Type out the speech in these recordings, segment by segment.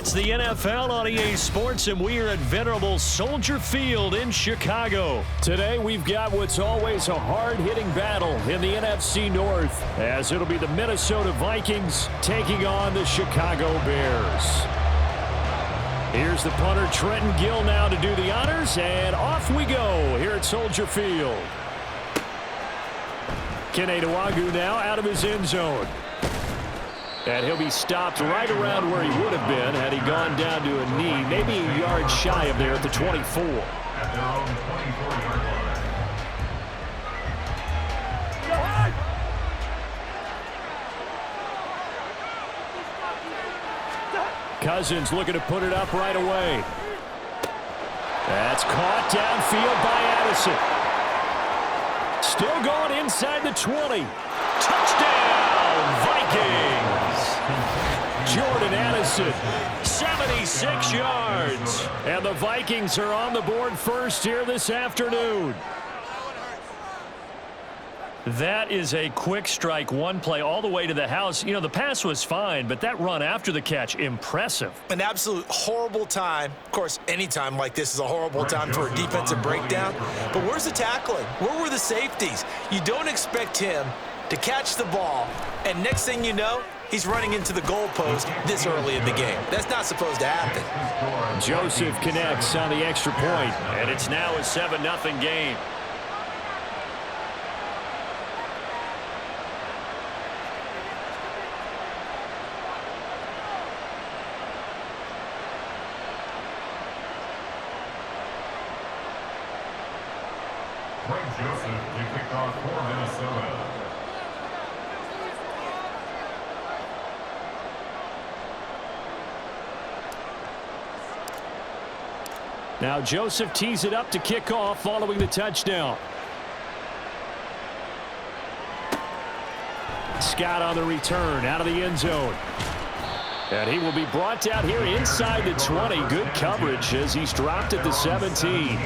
It's the NFL on EA Sports, and we are at venerable Soldier Field in Chicago. Today, we've got what's always a hard-hitting battle in the NFC North, as it'll be the Minnesota Vikings taking on the Chicago Bears. Here's the punter, Trenton Gill, now to do the honors, and off we go here at Soldier Field. Kene Nwangwu now out of his end zone. And he'll be stopped right around where he would have been had he gone down to a knee, maybe a yard shy of there at the 24. At their own 24-yard line. Cousins looking to put it up right away. That's caught downfield by Addison. Still going inside the 20. Touchdown, Vikings! Jordan Addison, 76 yards. And the Vikings are on the board first here this afternoon. That is a quick strike, one play all the way to the house. You know, the pass was fine, but that run after the catch, impressive. An absolute horrible time. Of course, any time like this is a horrible time for a defensive breakdown. But where's the tackling? Where were the safeties? You don't expect him to catch the ball, and next thing you know, he's running into the goalpost this early in the game. That's not supposed to happen. Joseph connects on the extra point, and it's now a 7-0 game. Joseph to kick off for Minnesota. Now Joseph tees it up to kick off following the touchdown. Scott on the return out of the end zone. And he will be brought down here inside the 20. Good coverage as he's dropped at the 17.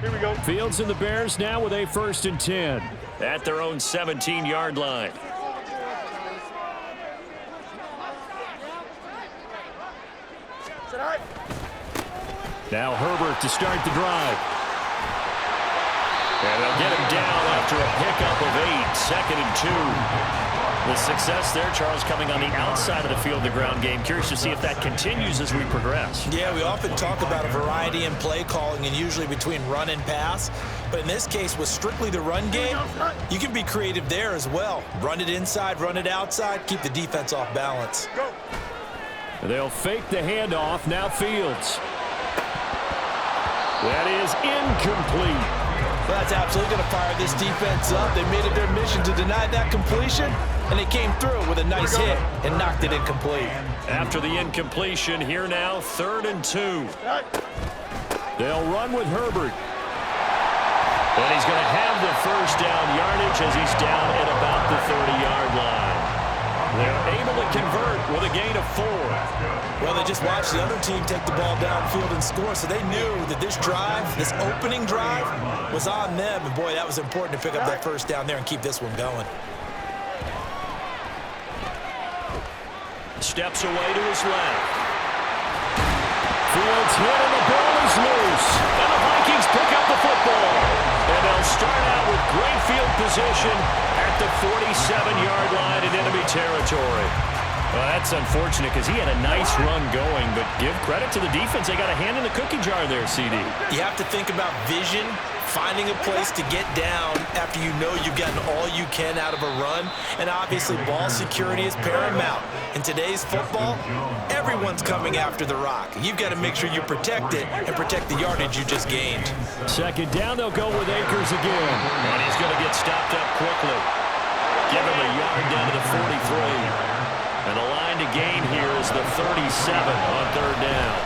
Here we go. Fields and the Bears now with a 1st and 10 at their own 17-yard line. Now Herbert to start the drive. And they'll get him down after a pickup of 8, 2nd and 2. The success there, Charles, coming on the outside of the field, the ground game. Curious to see if that continues as we progress. Yeah, we often talk about a variety in play calling and usually between run and pass. But in this case, with strictly the run game, you can be creative there as well. Run it inside, run it outside, keep the defense off balance. Go. They'll fake the handoff. Now Fields. That is incomplete. Well, that's absolutely going to fire this defense up. They made it their mission to deny that completion, and they came through with a nice hit and knocked it incomplete. After the incompletion, here now, 3rd and 2. They'll run with Herbert. And he's going to have the first down yardage as he's down at about the 30-yard line. They're able to convert with a gain of 4. Well, they just watched the other team take the ball downfield and score, so they knew that this drive, this opening drive, was on them. And, boy, that was important to pick up that first down there and keep this one going. Steps away to his left. Fields hit and the ball is loose. And the Vikings pick up the football. And they'll start out with great field position at the 47-yard line in enemy territory. Well, that's unfortunate because he had a nice run going, but give credit to the defense. They got a hand in the cookie jar there, CD. You have to think about vision, finding a place to get down after you know you've gotten all you can out of a run, and obviously ball security is paramount. In today's football, everyone's coming after the rock. You've got to make sure you protect it and protect the yardage you just gained. 2nd down, they'll go with Akers again. And he's going to get stopped up quickly. Give him a yard down to the 43. And the line to gain here is the 37 on 3rd down.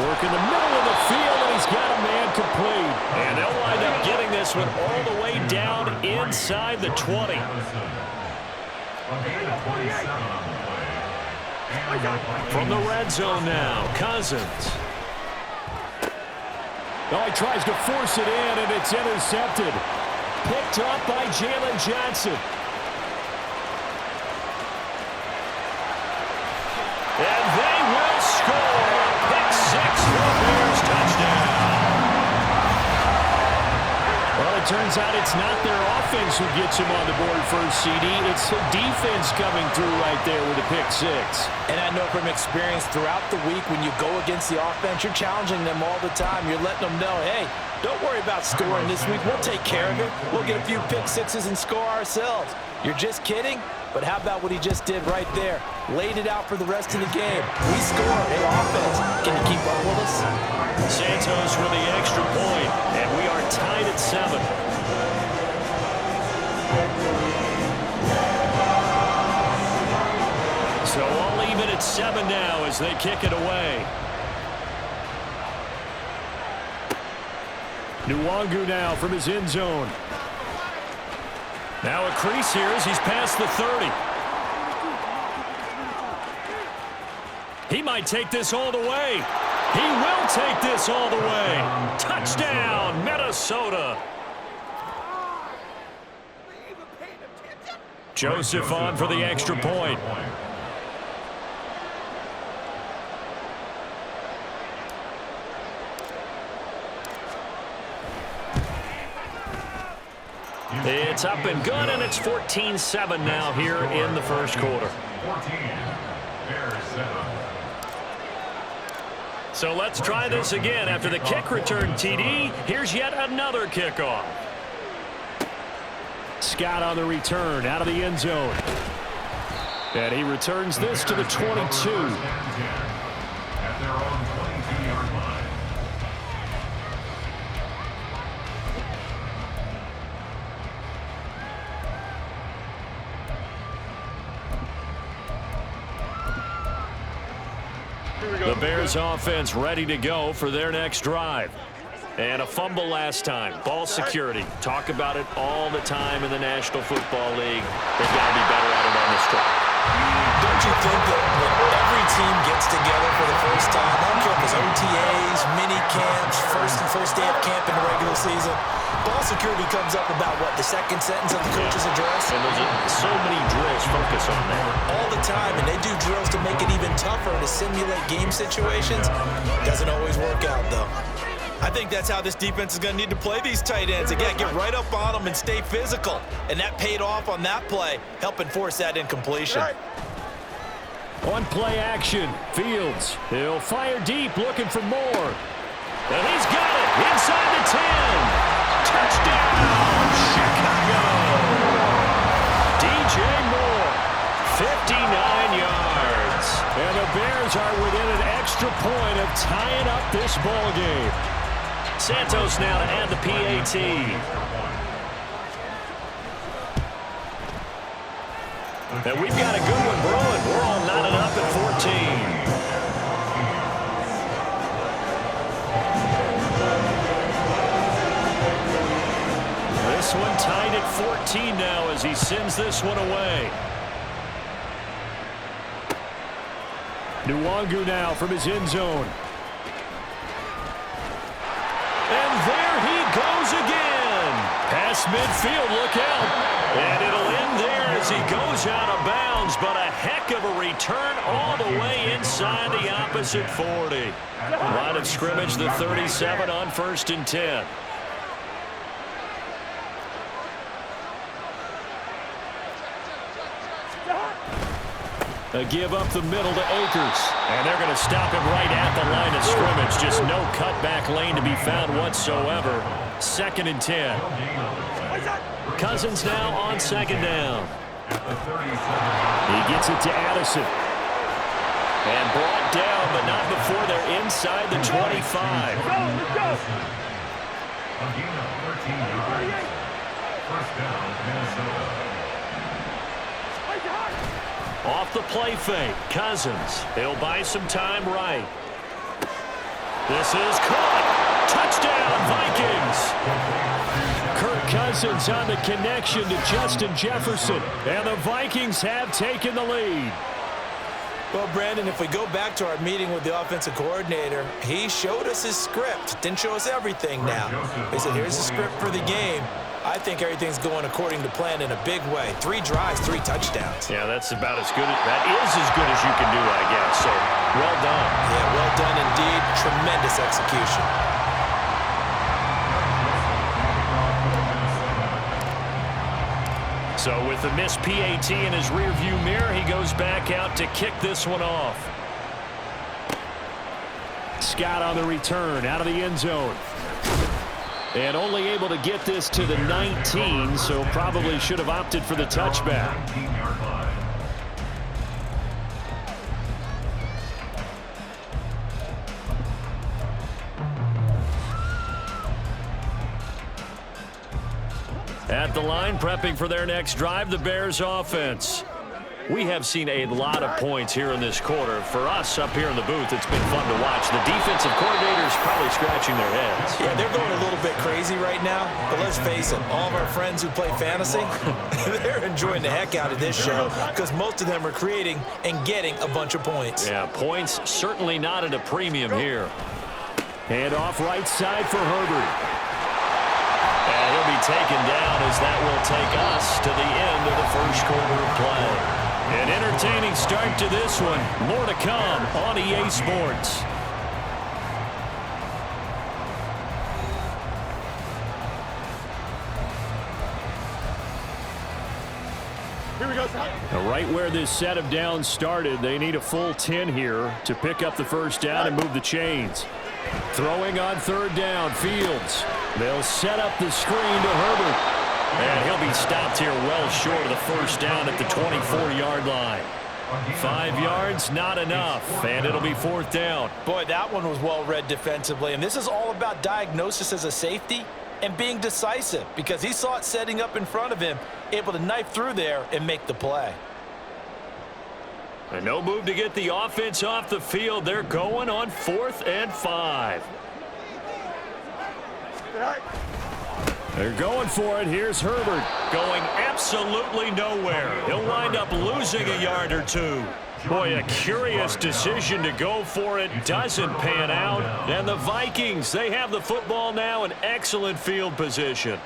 Work in the middle of the field, and he's got a man complete. And they'll wind up getting this one all the way down inside the 20. From the red zone now, Cousins. Oh, he tries to force it in, and it's intercepted. Picked up by Jalen Johnson. And they will score. Pick six for the Bears, touchdown. Well, it turns out it's not their offense who gets him on the board first, CD. It's the defense coming through right there with a pick six. And I know from experience throughout the week when you go against the offense, you're challenging them all the time. You're letting them know, hey, don't worry about scoring this week. We'll take care of it. We'll get a few pick sixes and score ourselves. You're just kidding? But how about what he just did right there? Laid it out for the rest of the game. We scored. Hey, offense, can you keep up with us? Santos for the extra point, and we are tied at 7. So all even at 7 now as they kick it away. Nwangu now from his end zone. Now a crease here as he's past the 30. He might take this all the way. He will take this all the way. Touchdown, Minnesota. Joseph on for the extra point. It's up and good, and it's 14-7 now here in the first quarter. 14, Bears 7. So let's try this again. After the kick return, TD, here's yet another kickoff. Scott on the return out of the end zone. And he returns this to the 22. At their own 22-yard line. The Bears offense ready to go for their next drive. And a fumble last time. Ball security. Talk about it all the time in the National Football League. They've got to be better at it on this drive. Don't you think that when every team gets together for the first time, I don't care if it's OTAs, mini camps, first day of camp in the regular season, ball security comes up about, what, the second sentence of the coach's address? And there's so many drills focus on that. All the time, and they do drills to make it even tougher to simulate game situations. Doesn't always work out, though. I think that's how this defense is going to need to play these tight ends. Again, get right up on them and stay physical. And that paid off on that play, helping force that incompletion. On play action, Fields. He'll fire deep, looking for more. And he's got it inside the 10. Touchdown, Chicago. DJ Moore, 59 yards. And the Bears are within an extra point of tying up this ball game. Santos now to add the PAT. And we've got a good one brewing. We're all knotted up at 14. This one tied at 14 now as he sends this one away. Nwangu now from his end zone. And there he goes again. Past midfield, look out. And it'll end there as he goes out of bounds, but a heck of a return all the way inside the opposite 40. Line of scrimmage, the 37 on 1st and 10. A give up the middle to Akers. And they're going to stop him right at the line of scrimmage. Just no cutback lane to be found whatsoever. 2nd and 10. Cousins now on 2nd down. He gets it to Addison. And brought down, but not before they're inside the 25. First down, Minnesota. Off the play fake, Cousins. He'll buy some time right. This is caught. Touchdown, Vikings. Kirk Cousins on the connection to Justin Jefferson. And the Vikings have taken the lead. Well, Brandon, if we go back to our meeting with the offensive coordinator, he showed us his script. Didn't show us everything now. He said, here's the script for the game. I think everything's going according to plan in a big way. 3 drives, 3 touchdowns. Yeah, that's about as good. That is as good as you can do, I guess. So, well done. Yeah, well done indeed. Tremendous execution. So with the missed PAT in his rearview mirror, he goes back out to kick this one off. Scott on the return, out of the end zone. And only able to get this to the 19, so probably should have opted for the touchback. 19-yard line. At the line, prepping for their next drive, the Bears offense. We have seen a lot of points here in this quarter. For us up here in the booth, it's been fun to watch. The defensive coordinators probably scratching their heads. Yeah, they're going a little bit crazy right now, but let's face it, all of our friends who play fantasy, they're enjoying the heck out of this show because most of them are creating and getting a bunch of points. Yeah, points certainly not at a premium here. Hand off right side for Herbert. And he'll be taken down as that will take us to the end of the first quarter of play. An entertaining start to this one. More to come on EA Sports. Here we go. Now, right where this set of downs started, they need a full 10 here to pick up the first down and move the chains. Throwing on third down, Fields. They'll set up the screen to Herbert. And he'll be stopped here well short of the first down at the 24-yard line. 5 yards, not enough, and it'll be fourth down. Boy, that one was well read defensively, and this is all about diagnosis as a safety and being decisive because he saw it setting up in front of him, able to knife through there and make the play. And no move to get the offense off the field. They're going on 4th and 5. They're going for it. Here's Herbert going absolutely nowhere. He'll wind up losing a yard or 2. Boy, a curious decision to go for it. Doesn't pan out. And the Vikings, they have the football now in excellent field position.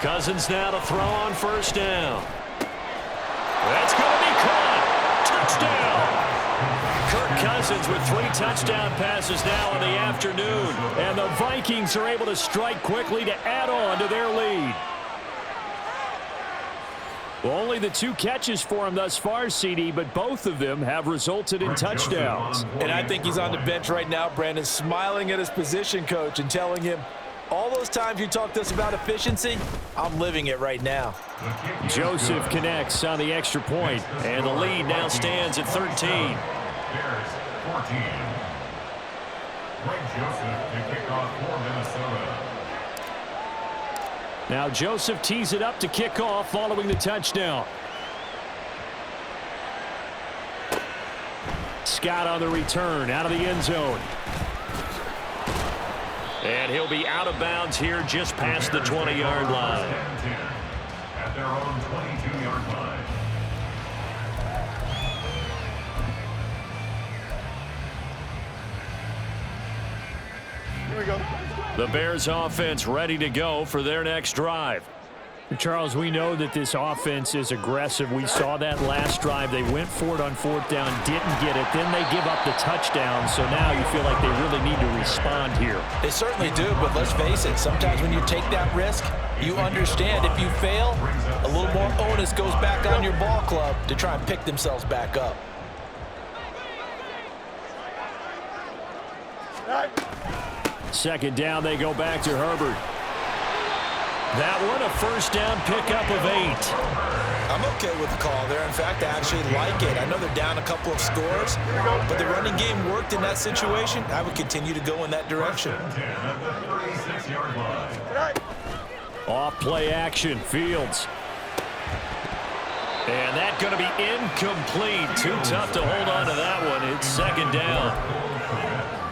Cousins now to throw on first down. That's going to be caught. Touchdown. Kirk Cousins with 3 touchdown passes now in the afternoon. And the Vikings are able to strike quickly to add on to their lead. Well, only the 2 catches for him thus far, CD, but both of them have resulted in touchdowns. And I think he's on the bench right now, Brandon, smiling at his position coach and telling him, all those times you talked to us about efficiency, I'm living it right now. Joseph connects on the extra point, and the lead now stands at 13. Bears 14. Greg Joseph to kick off for Minnesota. Now Joseph tees it up to kick off following the touchdown. Scott on the return, out of the end zone. And he'll be out of bounds here just past the 20-yard line. At their own 22-yard line. Here we go. The Bears offense ready to go for their next drive. Charles, we know that this offense is aggressive. We saw that last drive. They went for it on 4th down, didn't get it. Then they give up the touchdown. So now you feel like they really need to respond here. They certainly do, but let's face it. Sometimes when you take that risk, you understand if you fail, a little more onus goes back on your ball club to try and pick themselves back up. Second down, they go back to Herbert. That one, a first down pickup of 8. I'm okay with the call there. In fact, I actually like it. I know they're down a couple of scores, but the running game worked in that situation. I would continue to go in that direction. Off play action, Fields. And that's going to be incomplete. Too tough to hold on to that one. It's second down.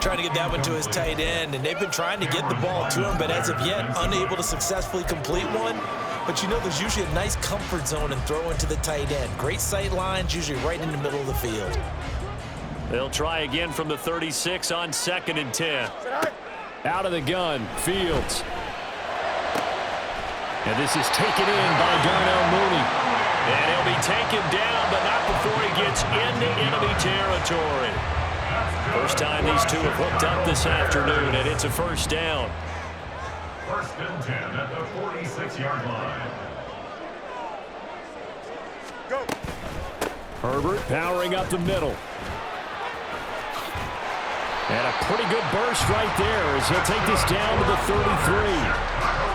trying to get that one to his tight end, and they've been trying to get the ball to him, but as of yet, unable to successfully complete one. But you know, there's usually a nice comfort zone in throwing to the tight end. Great sight lines, usually right in the middle of the field. They'll try again from the 36 on 2nd and 10. Out of the gun, Fields. And this is taken in by Darnell Mooney. And he'll be taken down, but not before he gets into enemy territory. First time these two have hooked up this afternoon, and it's a first down. 1st and 10 at the 46-yard line. Go. Herbert powering up the middle. And a pretty good burst right there as he'll take this down to the 33.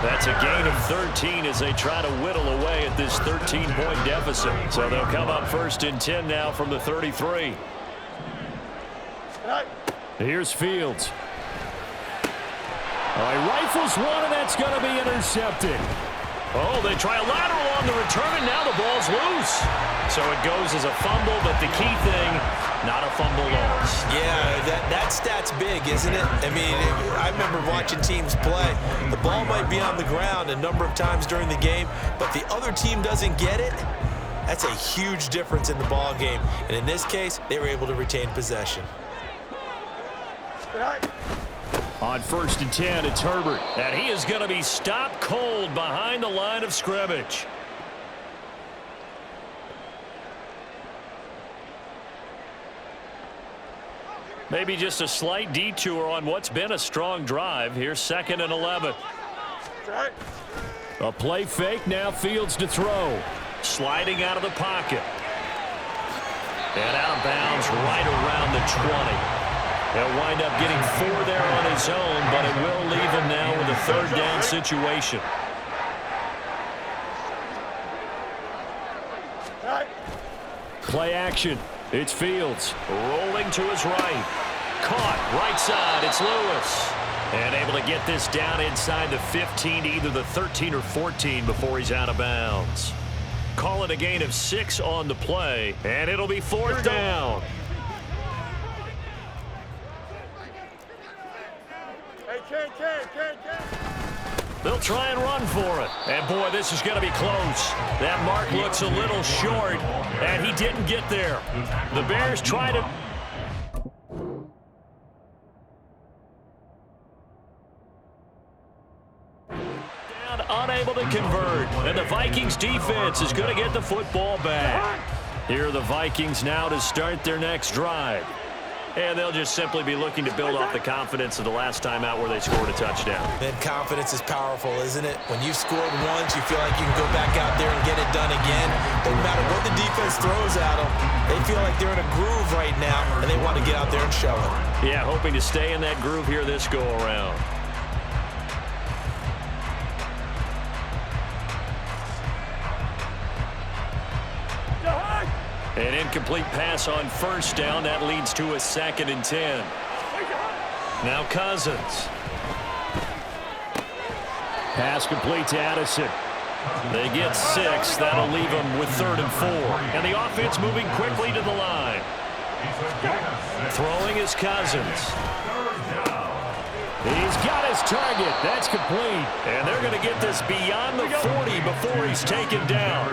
That's a gain of 13 as they try to whittle away at this 13-point deficit. So they'll come up 1st and 10 now from the 33. Here's Fields. He rifles one, and that's going to be intercepted. Oh, they try a lateral on the return, and now the ball's loose. So it goes as a fumble, but the key thing, not a fumble loss. Yeah, that stat's big, isn't it? I mean, I remember watching teams play. The ball might be on the ground a number of times during the game, but the other team doesn't get it. That's a huge difference in the ball game. And in this case, they were able to retain possession. On 1st and 10, it's Herbert. And he is going to be stopped cold behind the line of scrimmage. Maybe just a slight detour on what's been a strong drive. Here's 2nd and 11. A play fake, now Fields to throw. Sliding out of the pocket. And out of bounds right around the 20. He'll wind up getting 4 there on his own, but it will leave him now with a 3rd down situation. Play action. It's Fields rolling to his right. Caught right side. It's Lewis. And able to get this down inside the 15 to either the 13 or 14 before he's out of bounds. Call it a gain of 6 on the play, and it'll be 4th down. They'll try and run for it. And, boy, this is going to be close. That mark looks a little short, and he didn't get there. The Bears try to... unable to convert. And the Vikings defense is going to get the football back. Here are the Vikings now to start their next drive. And they'll just simply be looking to build off the confidence of the last time out where they scored a touchdown. Then confidence is powerful, isn't it? When you've scored once, you feel like you can go back out there and get it done again. No matter what the defense throws at them, they feel like they're in a groove right now, and they want to get out there and show it. Yeah, hoping to stay in that groove here this go-around. An incomplete pass on 1st down. That leads to a 2nd and 10. Now Cousins. Pass complete to Addison. They get 6. That'll leave them with 3rd and 4. And the offense moving quickly to the line. Throwing is Cousins. He's got his target. That's complete. And they're going to get this beyond the 40 before he's taken down.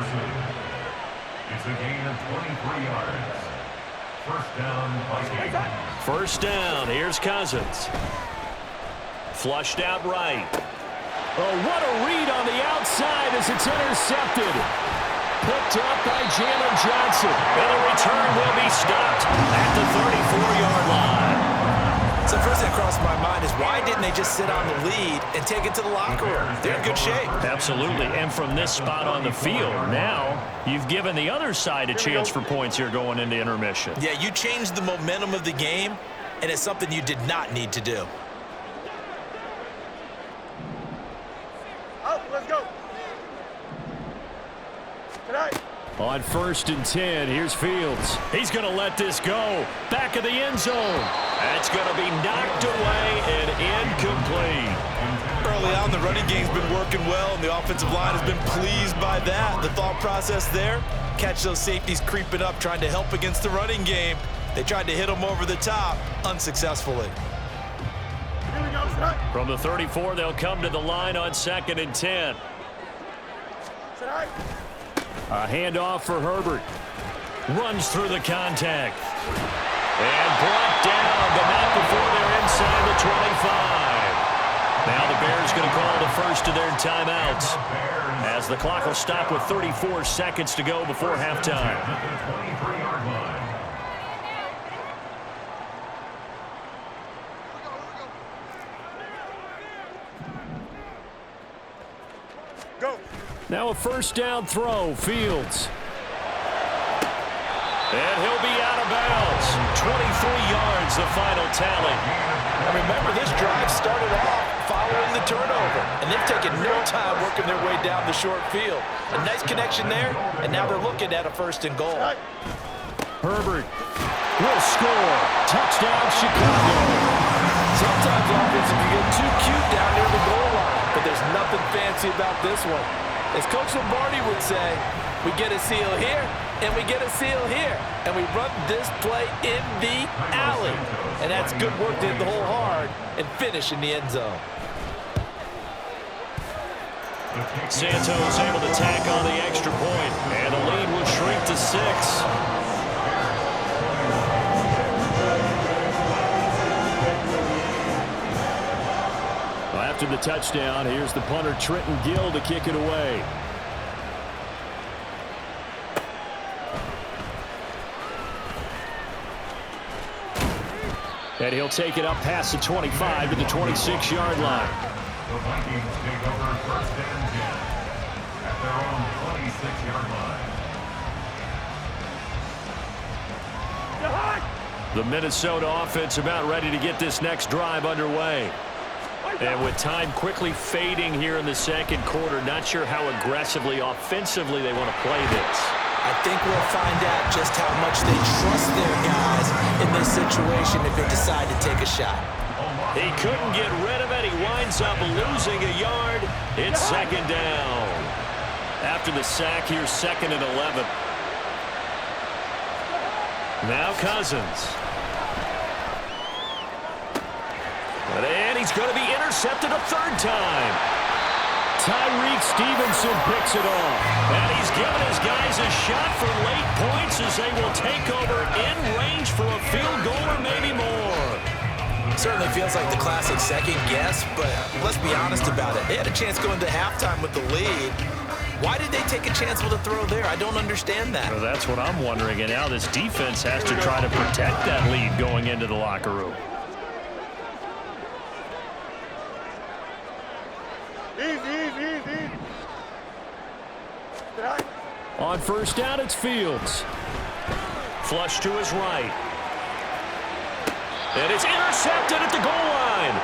It's a gain of 23 yards. 1st down, Vikings. 1st down. Here's Cousins. Flushed out right. Oh, what a read on the outside as it's intercepted. Picked up by Jalen Johnson. And the return will be stopped at the 34-yard line. So first thing that crossed my mind is why didn't they just sit on the lead and take it to the locker room? They're in good shape. Absolutely. And from this spot on the field, now you've given the other side a chance for points here going into intermission. Yeah, you changed the momentum of the game, and it's something you did not need to do. Oh, let's go. Tonight. On 1st and 10, here's Fields. He's going to let this go. Back of the end zone. That's going to be knocked away and incomplete. Early on, the running game's been working well, and the offensive line has been pleased by that. The thought process there, catch those safeties creeping up, trying to help against the running game. They tried to hit them over the top, unsuccessfully. From the 34, they'll come to the line on 2nd and 10. A handoff for Herbert. Runs through the contact. And brought down, but not before they're inside the 25. Now the Bears going to call the first of their timeouts, as the clock will stop with 34 seconds to go before halftime. Go. Now a first down throw, Fields. And he'll be out of bounds. 23 yards, the final tally. And remember, this drive started off following the turnover, and they've taken no time working their way down the short field. A nice connection there, and now they're looking at a 1st and goal. Herbert will score. Touchdown, Chicago. Sometimes offense, you get too cute down near the goal line, but there's nothing fancy about this one. As Coach Lombardi would say, we get a seal here, and we get a seal here, and we run this play in the alley. And that's good work to hit the hole hard and finish in the end zone. Santos able to tack on the extra point, and the lead will shrink to 6. Well, after the touchdown, here's the punter Trenton Gill to kick it away. And he'll take it up past the 25 to the 26-yard line. The Vikings take over 1st and 10 at their own 26-yard line. The Minnesota offense about ready to get this next drive underway. And with time quickly fading here in the 2nd quarter, not sure how aggressively, offensively they want to play this. I think we'll find out just how much they trust their guys in this situation if they decide to take a shot. He couldn't get rid of it. He winds up losing a yard. It's 2nd down. After the sack, here's 2nd and 11. Now Cousins. And he's going to be intercepted a 3rd time. Tyreek Stevenson picks it off. And he's given his guys a shot for late points as they will take over in range for a field goal or maybe more. Certainly feels like the classic second guess, but let's be honest about it. They had a chance going to halftime with the lead. Why did they take a chance with a throw there? I don't understand that. Well, that's what I'm wondering. And now this defense has to try to protect that lead going into the locker room. Easy. On 1st down, it's Fields. Flush to his right. And it's intercepted at the goal line.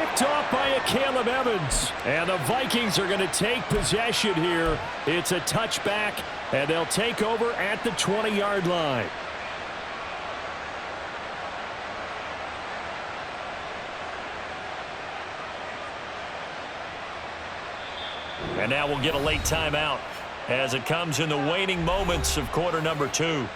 Picked off by a Caleb Evans. And the Vikings are going to take possession here. It's a touchback, and they'll take over at the 20-yard line. And now we'll get a late timeout as it comes in the waning moments of quarter number 2.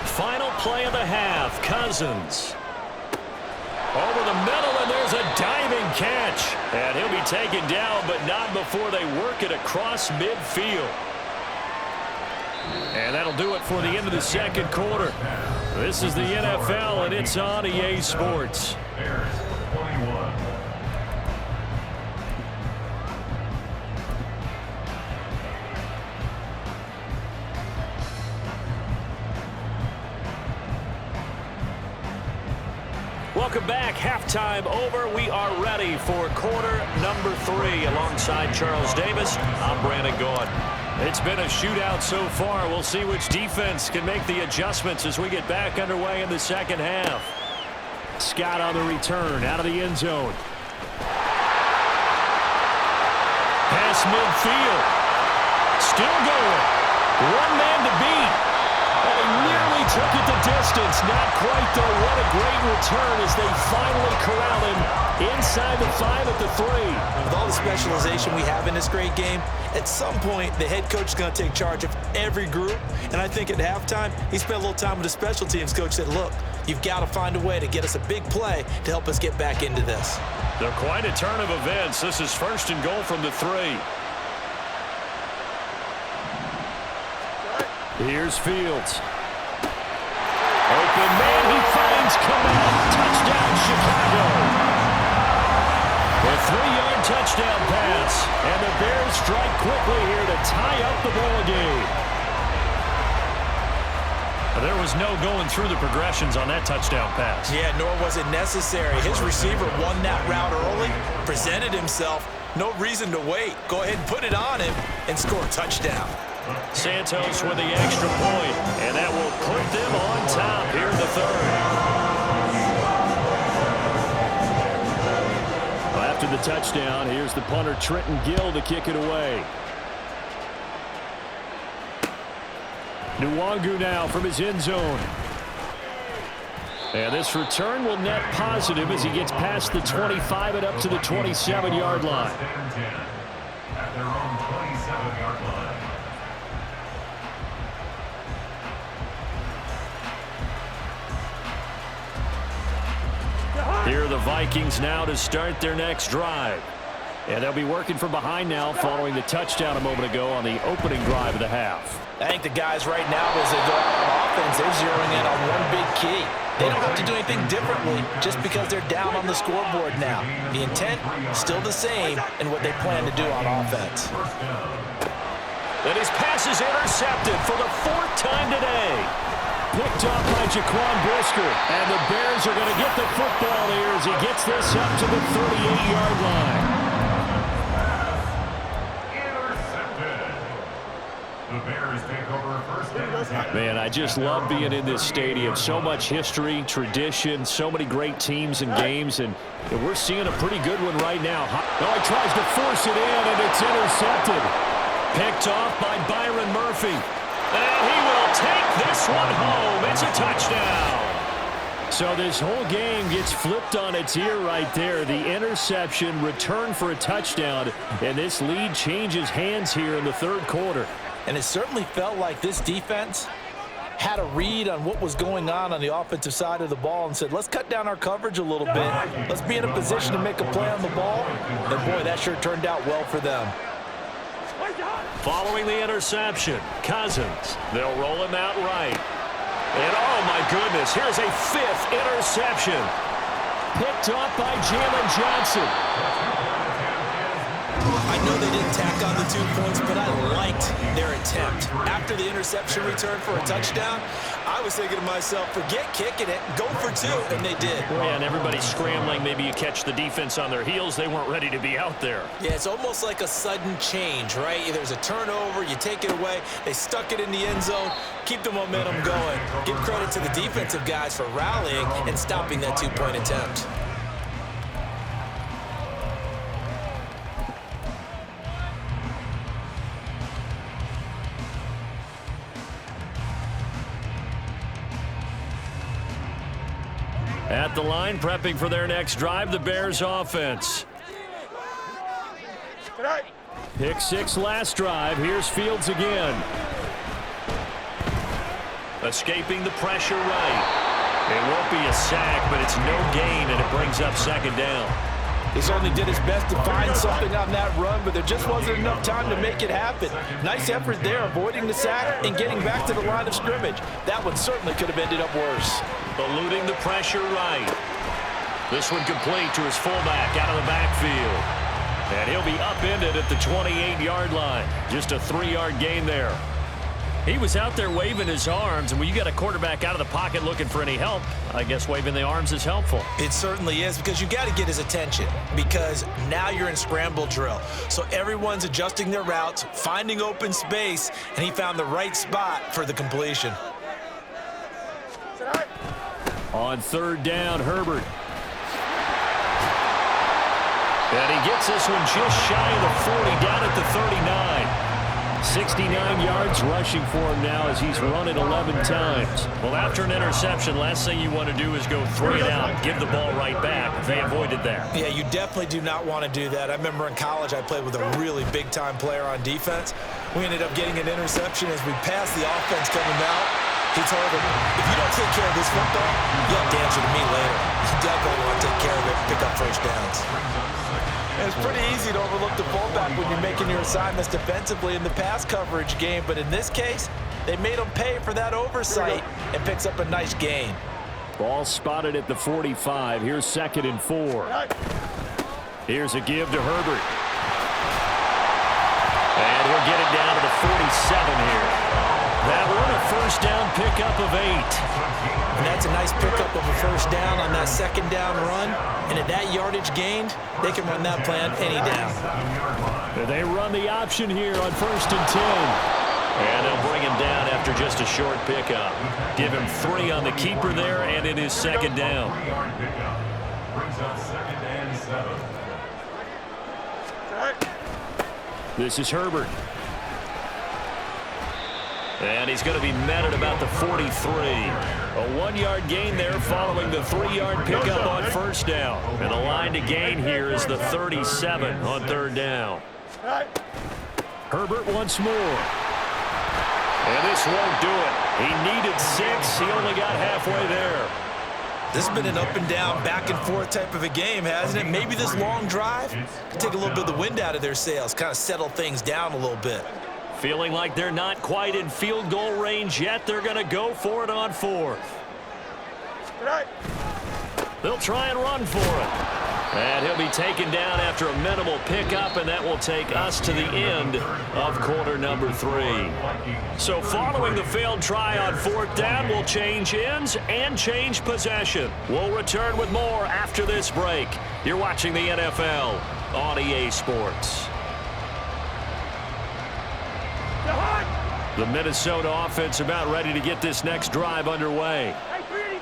Final play of the half, Cousins. Over the middle, and there's a diving catch. And he'll be taken down, but not before they work it across midfield. And that'll do it for the end of the 2nd quarter. This is the NFL, and it's on EA Sports. Bears 21. Welcome back. Halftime over. We are ready for quarter number 3. Alongside Charles Davis, I'm Brandon Gaud. It's been a shootout so far. We'll see which defense can make the adjustments as we get back underway in the 2nd half. Scott on the return out of the end zone. Pass midfield. Still going. One man to beat. And he nearly look at the distance. Not quite, though. What a great return as they finally corral him inside the 5 at the 3. With all the specialization we have in this great game, at some point, the head coach is going to take charge of every group. And I think at halftime, he spent a little time with the special teams coach, said, look, you've got to find a way to get us a big play to help us get back into this. They're quite a turn of events. This is 1st and goal from the 3. Here's Fields. Open man, he finds Kamal. Touchdown, Chicago. A 3-yard touchdown pass. And the Bears strike quickly here to tie up the ball game. There was no going through the progressions on that touchdown pass. Yeah, nor was it necessary. His receiver won that route early, presented himself. No reason to wait. Go ahead and put it on him and score a touchdown. Santos with the extra point, and that will put them on top here in the 3rd. Well, after the touchdown, here's the punter Trenton Gill to kick it away. Nwangu now from his end zone. And this return will net positive as he gets past the 25 and up to the 27-yard line. At their own 27-yard line. Here are the Vikings now to start their next drive. And they'll be working from behind now following the touchdown a moment ago on the opening drive of the half. I think the guys right now, as they go out on offense, they're zeroing in on one big key. They don't have to do anything differently just because they're down on the scoreboard now. The intent, still the same in what they plan to do on offense. And his pass is intercepted for the 4th time today. Picked off by Jaquan Brisker. And the Bears are going to get the football here as he gets this up to the 38-yard line. Man, I just love being in this stadium. So much history, tradition, so many great teams and games, and we're seeing a pretty good one right now. Oh, he tries to force it in, and it's intercepted. Picked off by Byron Murphy. And he will take this one home. It's a touchdown. So this whole game gets flipped on its ear right there. The interception, return for a touchdown, and this lead changes hands here in the 3rd quarter. And it certainly felt like this defense had a read on what was going on the offensive side of the ball and said, let's cut down our coverage a little bit. Let's be in a position to make a play on the ball. And, boy, that sure turned out well for them. Following the interception, Cousins. They'll roll him out right. And, oh, my goodness, here's a 5th interception. Picked off by Jalen Johnson. I know they didn't tack on the 2 points, but I liked their attempt. After the interception return for a touchdown, I was thinking to myself, forget kicking it, go for 2, and they did. Yeah, and everybody's scrambling. Maybe you catch the defense on their heels. They weren't ready to be out there. Yeah, it's almost like a sudden change, right? There's a turnover, you take it away, they stuck it in the end zone, keep the momentum going. Give credit to the defensive guys for rallying and stopping that 2-point attempt. At the line, prepping for their next drive, the Bears offense. Pick 6 last drive. Here's Fields again. Escaping the pressure right. It won't be a sack, but it's no gain, and it brings up 2nd down. He certainly did his best to find something on that run, but there just wasn't enough time to make it happen. Nice effort there, avoiding the sack and getting back to the line of scrimmage. That one certainly could have ended up worse. Eluding the pressure right. This one complete to his fullback out of the backfield. And he'll be upended at the 28-yard line. Just a 3-yard gain there. He was out there waving his arms, and when you got a quarterback out of the pocket looking for any help, I guess waving the arms is helpful. It certainly is, because you got to get his attention, because now you're in scramble drill. So everyone's adjusting their routes, finding open space, and he found the right spot for the completion. On 3rd down, Herbert. And he gets this one just shy of the 40, down at the 39. 69 yards rushing for him now as he's run it 11 times. Well, after an interception, last thing you want to do is go 3 and out, give the ball right back. They avoided that. Yeah, you definitely do not want to do that. I remember in college I played with a really big-time player on defense. We ended up getting an interception as we passed the offense coming out. He told him, if you don't take care of this football, you'll have to answer to me later. You definitely want to take care of it and pick up first downs. And it's pretty easy to overlook the fullback when you're making your assignments defensively in the pass coverage game. But in this case, they made him pay for that oversight and picks up a nice gain. Ball spotted at the 45. Here's 2nd and 4. Here's a give to Herbert. And he'll get it down to the 47 here. That one a first down pickup of 8. And that's a nice pickup of a first down on that 2nd down run. And at that yardage gained, they can run that play on any down. They run the option here on 1st and 10. And they'll bring him down after just a short pickup. Give him 3 on the keeper there, and it is 2nd down. Brings up 2nd and 7. This is Herbert. And he's going to be met at about the 43. A 1-yard gain there following the 3-yard pickup on first down. And the line to gain here is the 37 on 3rd down. Herbert once more. And this won't do it. He needed 6. He only got halfway there. This has been an up and down, back and forth type of a game, hasn't it? Maybe this long drive can take a little bit of the wind out of their sails, kind of settle things down a little bit. Feeling like they're not quite in field goal range yet. They're going to go for it on 4th. They'll try and run for it. And he'll be taken down after a minimal pickup, and that will take us to the end of quarter number 3. So following the failed try on 4th down, we'll change ends and change possession. We'll return with more after this break. You're watching the NFL on EA Sports. The Minnesota offense about ready to get this next drive underway.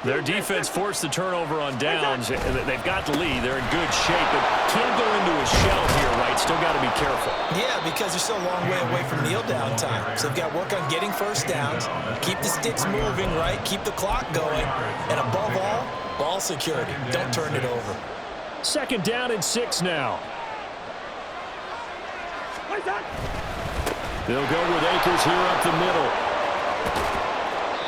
Their defense forced the turnover on downs. They've got the lead. They're in good shape, but can't go into a shell here, right? Still got to be careful. Yeah, because they're still a long way away from kneel down time. So they've got to work on getting first downs, keep the sticks moving, right? Keep the clock going, and above all, ball security. Don't turn it over. 2nd down and 6 now. They'll go with Akers here up the middle.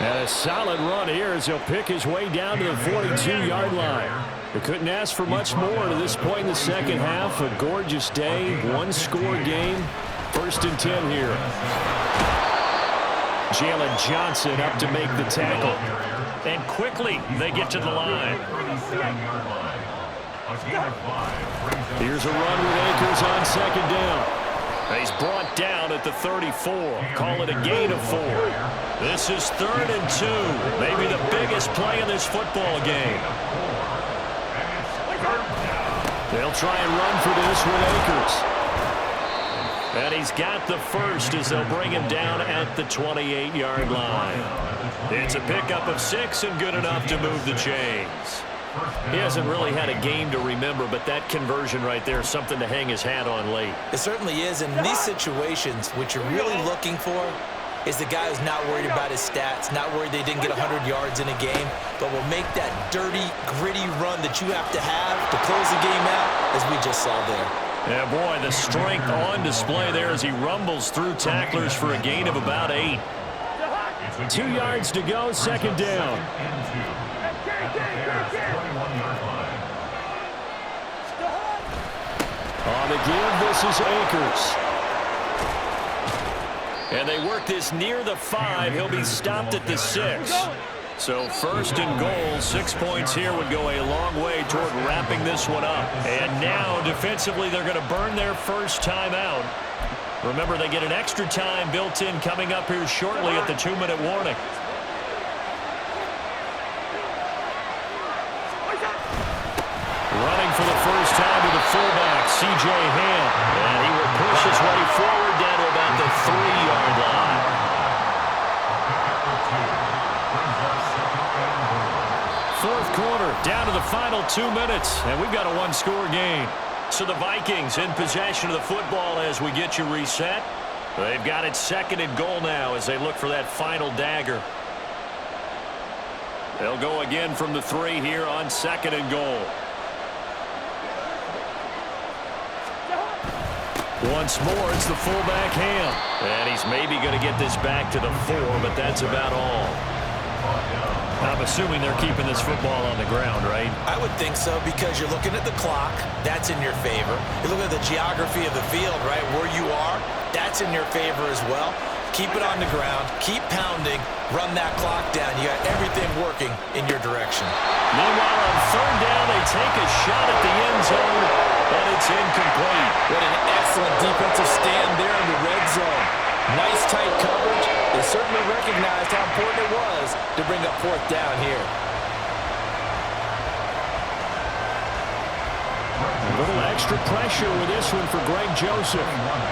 And a solid run here as he'll pick his way down to the 42-yard line. They couldn't ask for much more to this point in the second half. A gorgeous day, 1-score game. 1st and 10 here. Jalen Johnson up to make the tackle. And quickly they get to the line. Here's a run with Akers on 2nd down. He's brought down at the 34. Call it a gain of 4. This is 3rd and 2. Maybe the biggest play in this football game. They'll try and run for this with Akers. And he's got the first as they'll bring him down at the 28-yard line. It's a pickup of 6 and good enough to move the chains. He hasn't really had a game to remember, but that conversion right there is something to hang his hat on late. It certainly is. And in these situations, what you're really looking for is the guy who's not worried about his stats, not worried they didn't get 100 yards in a game, but will make that dirty, gritty run that you have to close the game out, as we just saw there. Yeah, boy, the strength on display there as he rumbles through tacklers for a gain of about 8. 2 yards to go, 2nd down. On the give, this is Akers. And they work this near the 5. He'll be stopped at the 6. So 1st and goal, 6 points here would go a long way toward wrapping this one up. And now, defensively, they're going to burn their first timeout. Remember, they get an extra time built in coming up here shortly at the 2-minute warning. Running for the first time to the fullback, C.J. Ham. And he will push his way forward down to about the 3-yard line. Fourth quarter, down to the final 2 minutes, and we've got a 1-score game. So the Vikings in possession of the football as we get you reset. They've got it 2nd and goal now as they look for that final dagger. They'll go again from the 3 here on 2nd and goal. Once more, it's the fullback Ham. And he's maybe going to get this back to the 4, but that's about all. I'm assuming they're keeping this football on the ground, right? I would think so, because you're looking at the clock. That's in your favor. You look at the geography of the field, right, where you are. That's in your favor as well. Keep it on the ground. Keep pounding. Run that clock down. You got everything working in your direction. Meanwhile, on 3rd down, they take a shot at the end zone, but it's incomplete. What an excellent defensive stand there in the red zone. Nice tight coverage. They certainly recognized how important it was to bring up 4th down here. A little extra pressure with this one for Greg Joseph.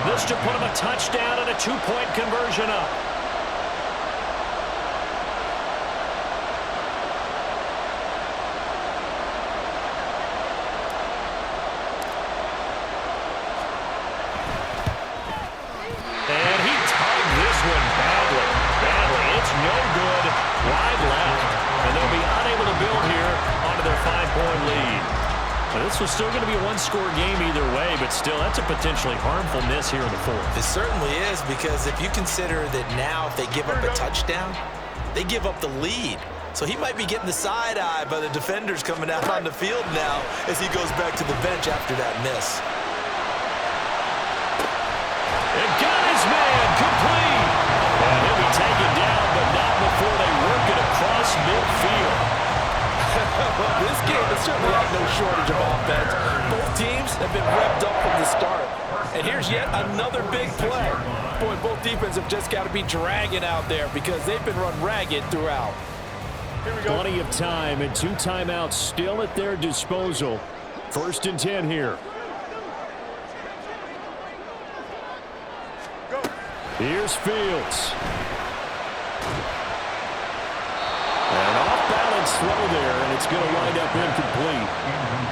This to put him a touchdown and a 2-point conversion up. And he tugged this one badly. It's no good. Wide left. And they'll be unable to build here onto their 5-point lead. Well, this was still going to be a 1-score game either way, but still, that's a potentially harmful miss here in the 4th. It certainly is, because if you consider that now if they give up a touchdown, they give up the lead. So he might be getting the side eye by the defenders coming out on the field now as he goes back to the bench after that miss. It got his man complete. And he'll be taken down, but not before they work it across midfield. Well, this game has certainly had no shortage of offense. Both teams have been revved up from the start. And here's yet another big play. Boy, both defenses have just got to be dragging out there because they've been run ragged throughout. Here we go. Plenty of time and 2 timeouts still at their disposal. 1st and 10 here. Go. Here's Fields. And off-balance throw there, and it's going to wind up incomplete.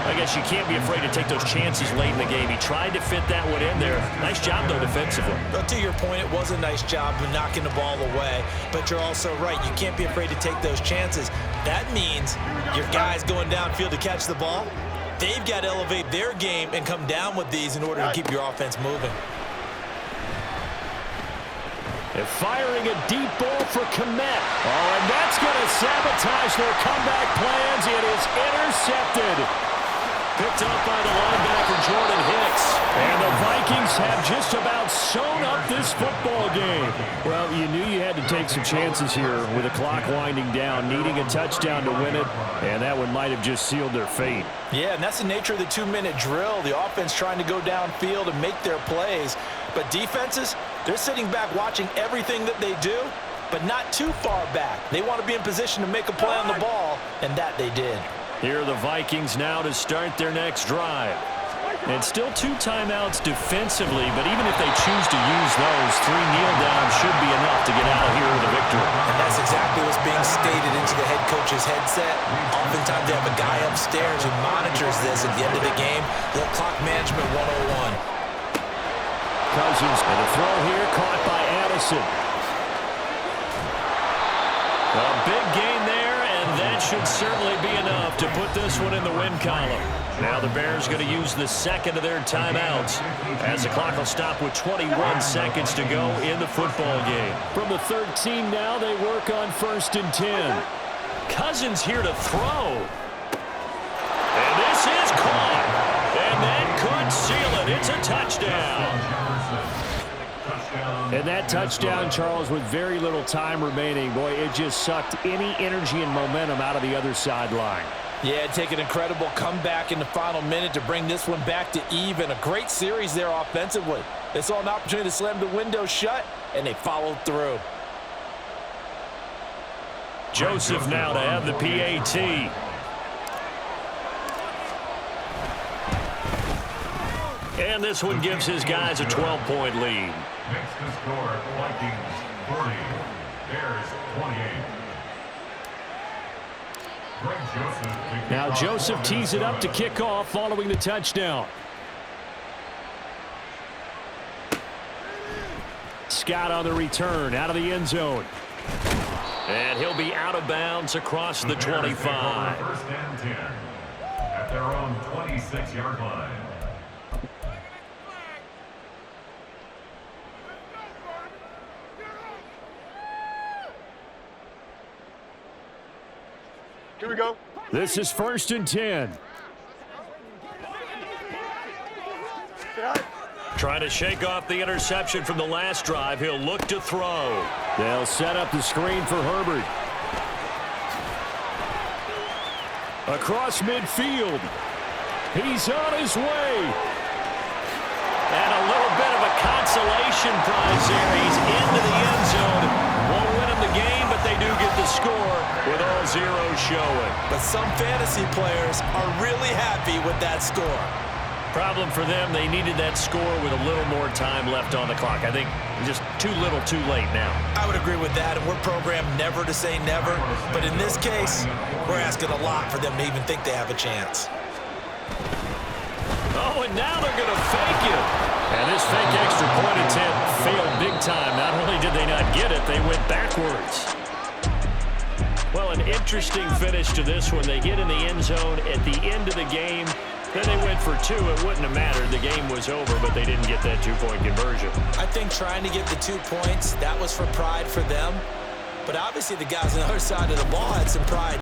I guess you can't be afraid to take those chances late in the game. He tried to fit that one in there. Nice job, though, defensively. But to your point, it was a nice job of knocking the ball away. But you're also right. You can't be afraid to take those chances. That means your guys going downfield to catch the ball, they've got to elevate their game and come down with these in order to keep your offense moving. And firing a deep ball for Komet. Oh, and that's going to sabotage their comeback plans. It is intercepted. Picked up by the linebacker, Jordan Hicks. And the Vikings have just about sewn up this football game. Well, you knew you had to take some chances here with the clock winding down, needing a touchdown to win it, and that one might have just sealed their fate. Yeah, and that's the nature of the 2-minute drill. The offense trying to go downfield and make their plays. But defenses, they're sitting back watching everything that they do, but not too far back. They want to be in position to make a play on the ball, and that they did. Here are the Vikings now to start their next drive. And still 2 timeouts defensively, but even if they choose to use those, 3 kneel downs should be enough to get out of here with a victory. And that's exactly what's being stated into the head coach's headset. Oftentimes they have a guy upstairs who monitors this at the end of the game. The clock management 101. Cousins, and a throw here caught by Addison. A big gain there, and that should certainly be enough to put this one in the win column. Now the Bears going to use the 2nd of their timeouts as the clock will stop with 21 seconds to go in the football game. From the 13 now, they work on 1st and 10. Cousins here to throw. And this is caught. And that could seal it. It's a touchdown. And that touchdown, Charles, with very little time remaining, boy, it just sucked any energy and momentum out of the other sideline. Yeah, take an incredible comeback in the final minute to bring this one back to even. A great series there offensively. They saw an opportunity to slam the window shut, and they followed through. Joseph now to have the PAT. And this one gives his guys a 12-point lead. Makes the score Vikings 40, Bears 28. Now Joseph tees it up to kick off following the touchdown. Scott on the return out of the end zone. And he'll be out of bounds across the 25. First and 10 at their own 26-yard line. Here we go. This is 1st and 10. Trying to shake off the interception from the last drive. He'll look to throw. They'll set up the screen for Herbert. Across midfield. He's on his way. And a little bit of a consolation prize here. He's into the end zone. Won't win him the game, but they do get the score with all zeros showing. But some fantasy players are really happy with that score. Problem for them, they needed that score with a little more time left on the clock. I think just too little too late now. I would agree with that, and we're programmed never to say never. But in this case, we're asking a lot for them to even think they have a chance. Oh, and now they're going to fake it. And this fake extra point attempt failed big time. Not only did they not get it, they went backwards. Well, an interesting finish to this one. They get in the end zone at the end of the game. Then they went for 2. It wouldn't have mattered. The game was over, but they didn't get that 2-point conversion. I think trying to get the 2 points, that was for pride for them. But obviously the guys on the other side of the ball had some pride.